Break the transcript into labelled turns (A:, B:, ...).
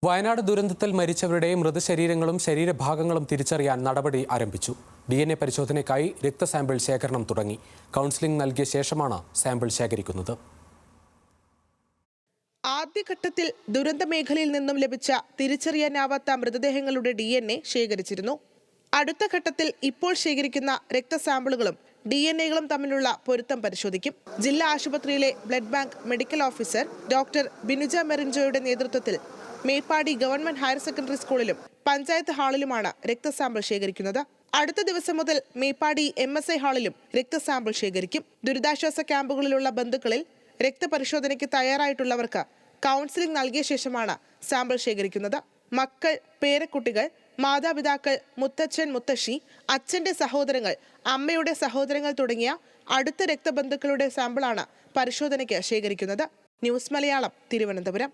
A: വയനാട് ദുരന്തത്തിൽ മരിച്ചവരുടെ മൃതശരീരങ്ങളും ശരീരഭാഗങ്ങളും തിരിച്ചറിയാൻ നടപടി ആരംഭിച്ചു. DNA പരിശോധനയ്ക്കായി രക്തസാമ്പിൾ ശേഖരണം തുടങ്ങി. കൗൺസിലിംഗ് നൽകിയ ശേഷമാണ് സാമ്പിൾ ശേഖരിക്കുന്നത്.
B: ആദ്യഘട്ടത്തിൽ ദുരന്ത മേഖലയിൽ നിന്നും ലഭിച്ച തിരിച്ചറിയാനാവാത്ത മൃതദേഹങ്ങളുടെ DNA ശേഖരിച്ചിരുന്നു. അടുത്ത ഘട്ടത്തിൽ ഇപ്പോൾ ശേഖരിക്കുന്ന രക്തസാമ്പിളുകളും DNAകളും തമ്മിലുള്ള പൊരുത്തം പരിശോധിക്കും. ജില്ലാ ആശുപത്രിയിലെ blood bank medical officer doctor Binuja മെറിൻജോയുടെ നേതൃത്വത്തിൽ മേപ്പാടി ഗവൺമെന്റ് ഹയർ സെക്കൻഡറി സ്കൂളിലും പഞ്ചായത്ത് ഹാളിലുമാണ് രക്തസാമ്പിൾ ശേഖരിക്കുന്നത്. അടുത്ത ദിവസം മുതൽ മേപ്പാടി MSI ഹാളിലും രക്തസാമ്പിൾ ശേഖരിക്കും. ദുരിതാശ്വാസ ക്യാമ്പുകളിലുള്ള ബന്ധുക്കളിൽ രക്തപരിശോധനയ്ക്ക് തയ്യാറായിട്ടുള്ളവർക്ക് കൗൺസിലിംഗ് നൽകിയ ശേഷമാണ് സാമ്പിൾ ശേഖരിക്കുന്നത്. മക്കൾ, പേരക്കുട്ടികൾ, മാതാപിതാക്കൾ, മുത്തച്ഛൻ, മുത്തശ്ശി, അച്ഛന്റെ സഹോദരങ്ങൾ, അമ്മയുടെ സഹോദരങ്ങൾ തുടങ്ങിയ അടുത്ത രക്തബന്ധുക്കളുടെ സാമ്പിളാണ് പരിശോധനയ്ക്ക് ശേഖരിക്കുന്നത്. ന്യൂസ് മലയാളം, തിരുവനന്തപുരം.